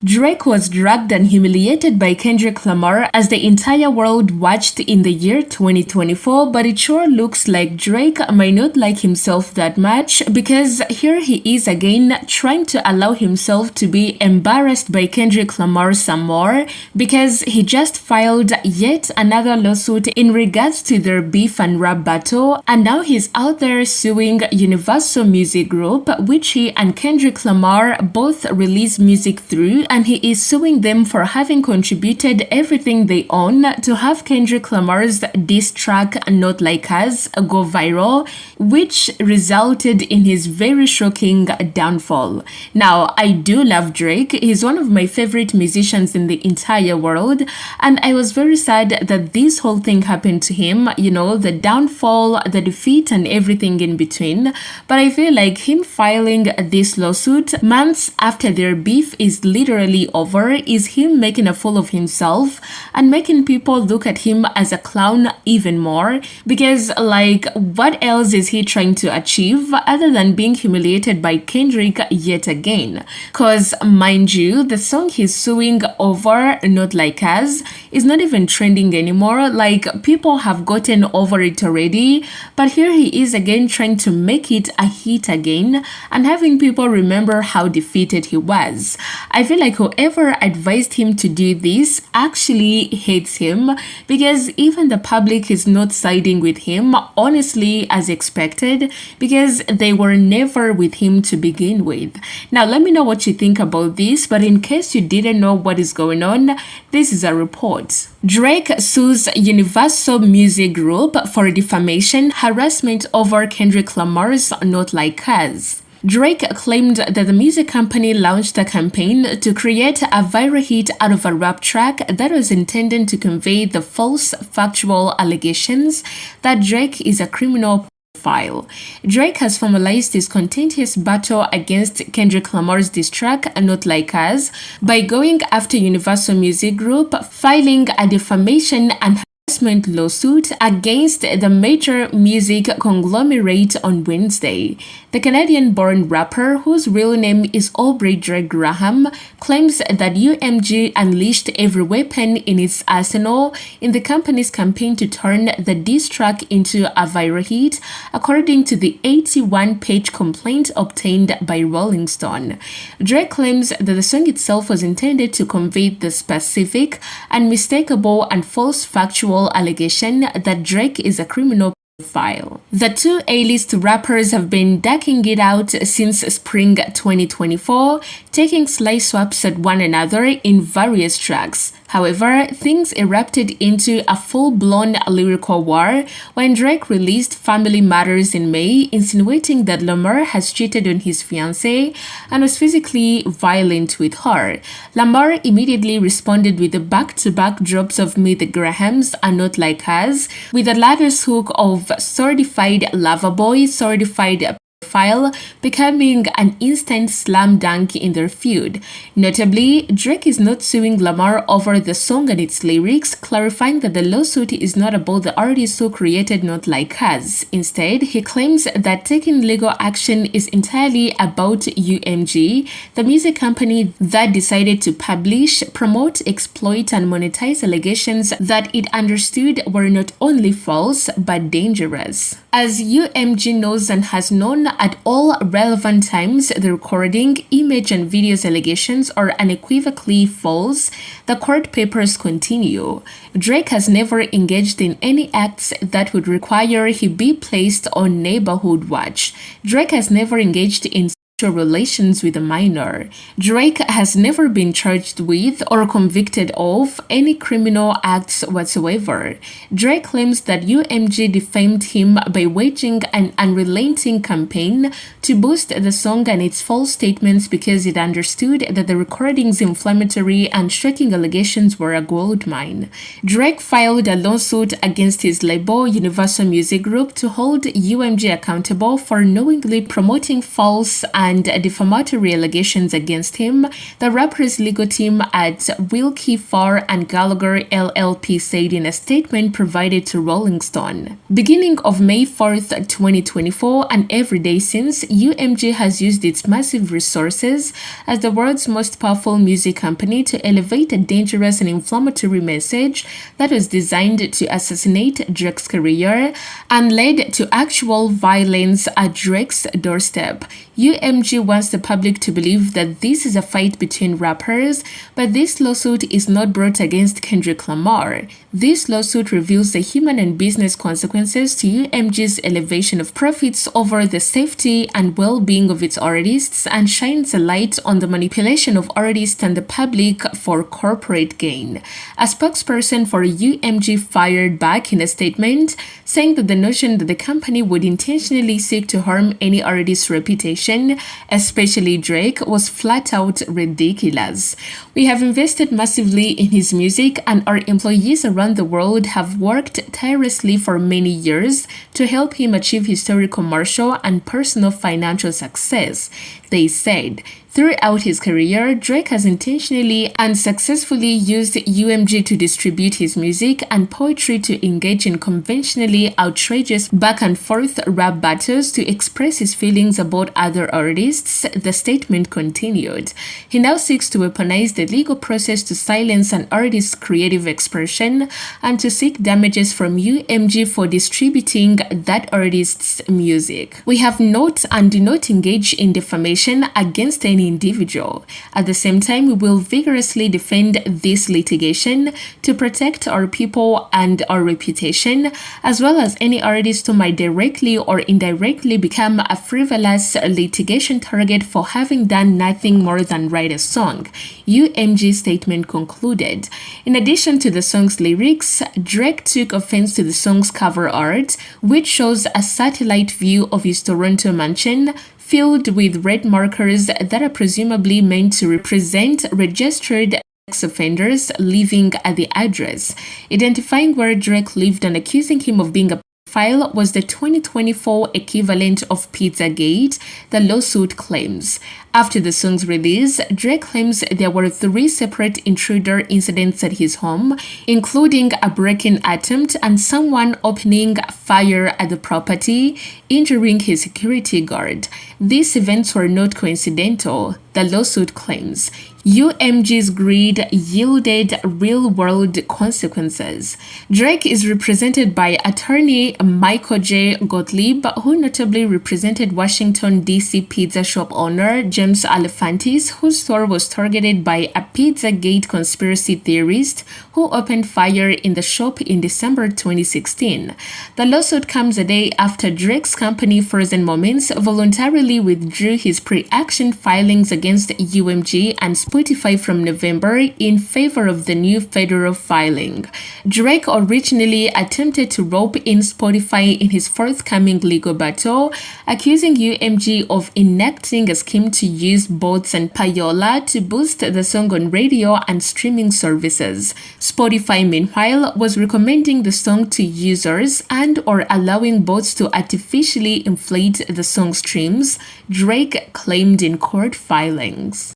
Drake was drugged and humiliated by Kendrick Lamar as the entire world watched in the year 2024, but it sure looks like Drake might not like himself that much because here he is again trying to allow himself to be embarrassed by Kendrick Lamar some more because he just filed yet another lawsuit in regards to their beef and rap battle, and now he's out there suing Universal Music Group, which he and Kendrick Lamar both release music through, and he is suing them for having contributed everything they own to have Kendrick Lamar's diss track Not Like Us go viral, which resulted in his very shocking downfall. Now, I do love Drake. He's one of my favorite musicians in the entire world, and I was very sad that this whole thing happened to him, you know, the downfall, the defeat, and everything in between. But I feel like him filing this lawsuit months after their beef is literally over is him making a fool of himself and making people look at him as a clown even more, because like what else is he trying to achieve other than being humiliated by Kendrick yet again? Cause mind you, the song he's suing over, Not Like Us, is not even trending anymore. Like people have gotten over it already, but here he is again trying to make it a hit again and having people remember how defeated he was. I feel like whoever advised him to do this actually hates him, because even the public is not siding with him, honestly, as expected, because they were never with him to begin with. Now let me know what you think about this, but in case you didn't know what is going on, this is a report. Drake sues Universal Music Group for defamation, harassment over Kendrick Lamar's Not Like Us. Drake claimed that the music company launched a campaign to create a viral hit out of a rap track that was intended to convey the false factual allegations that Drake is a criminal pedophile. Drake has formalized his contentious battle against Kendrick Lamar's diss track Not Like Us by going after Universal Music Group, filing a defamation and lawsuit against the major music conglomerate on Wednesday. The Canadian-born rapper, whose real name is Aubrey Drake Graham, claims that UMG unleashed every weapon in its arsenal in the company's campaign to turn the diss track into a viral hit, according to the 81-page complaint obtained by Rolling Stone. Drake claims that the song itself was intended to convey the specific, unmistakable, and false factual allegation that Drake is a criminal pedophile. The two A-list rappers have been ducking it out since spring 2024, taking slight swaps at one another in various tracks. However, things erupted into a full-blown lyrical war when Drake released Family Matters in May, insinuating that Lamar has cheated on his fiancée and was physically violent with her. Lamar immediately responded with the back-to-back drops of Meet the Grahams and Not Like Us, with the latter's hook of Certified Lover Boy, Certified File becoming an instant slam dunk in their feud. Notably, Drake is not suing Lamar over the song and its lyrics, clarifying that the lawsuit is not about the artist who created Not Like Us. Instead, he claims that taking legal action is entirely about UMG, the music company that decided to publish, promote, exploit, and monetize allegations that it understood were not only false but dangerous. As UMG knows and has known at all relevant times, the recording, image, and videos allegations are unequivocally false. The court papers continue. Drake has never engaged in any acts that would require he be placed on neighborhood watch. Drake has never engaged in relations with a minor. Drake has never been charged with or convicted of any criminal acts whatsoever. Drake claims that UMG defamed him by waging an unrelenting campaign to boost the song and its false statements because it understood that the recording's inflammatory and shocking allegations were a goldmine. Drake filed a lawsuit against his label, Universal Music Group, to hold UMG accountable for knowingly promoting false and and defamatory allegations against him, the rapper's legal team at Wilkie Farr and Gallagher LLP said in a statement provided to Rolling Stone. Beginning of May 4th, 2024, and every day since, UMG has used its massive resources as the world's most powerful music company to elevate a dangerous and inflammatory message that was designed to assassinate Drake's career and led to actual violence at Drake's doorstep. UMG wants the public to believe that this is a fight between rappers, but this lawsuit is not brought against Kendrick Lamar. This lawsuit reveals the human and business consequences to UMG's elevation of profits over the safety and well-being of its artists and shines a light on the manipulation of artists and the public for corporate gain. A spokesperson for UMG fired back in a statement, saying that the notion that the company would intentionally seek to harm any artist's reputation, especially Drake, was flat out ridiculous. We have invested massively in his music, and our employees around the world have worked tirelessly for many years to help him achieve historic commercial and personal financial success, they said. Throughout his career, Drake has intentionally and successfully used UMG to distribute his music and poetry to engage in conventionally outrageous back-and-forth rap battles to express his feelings about other artists, the statement continued. He now seeks to weaponize the legal process to silence an artist's creative expression and to seek damages from UMG for distributing that artist's music. We have not and do not engage in defamation against any individual. At the same time, we will vigorously defend this litigation to protect our people and our reputation, as well as any artist who might directly or indirectly become a frivolous litigation target for having done nothing more than write a song, UMG's statement concluded. In addition to the song's lyrics, Drake took offense to the song's cover art, which shows a satellite view of his Toronto mansion filled with red markers that are presumably meant to represent registered offenders living at the address. Identifying where Drake lived and accusing him of being a pedophile was the 2024 equivalent of Pizzagate, the lawsuit claims. After the song's release, Drake claims there were 3 separate intruder incidents at his home, including a break-in attempt and someone opening fire at the property, injuring his security guard. These events were not coincidental, the lawsuit claims. UMG's greed yielded real-world consequences. Drake is represented by attorney Michael J. Gottlieb, who notably represented Washington, D.C. pizza shop owner James Alefantis, whose store was targeted by a Pizzagate conspiracy theorist who opened fire in the shop in December 2016. The lawsuit comes a day after Drake's company Frozen Moments voluntarily withdrew his pre-action filings against UMG and Spotify from November in favor of the new federal filing. Drake originally attempted to rope in Spotify in his forthcoming legal battle, accusing UMG of enacting a scheme to use bots and payola to boost the song on radio and streaming services. Spotify, meanwhile, was recommending the song to users and/or allowing bots to artificially inflate the song streams, Drake claimed in court filings.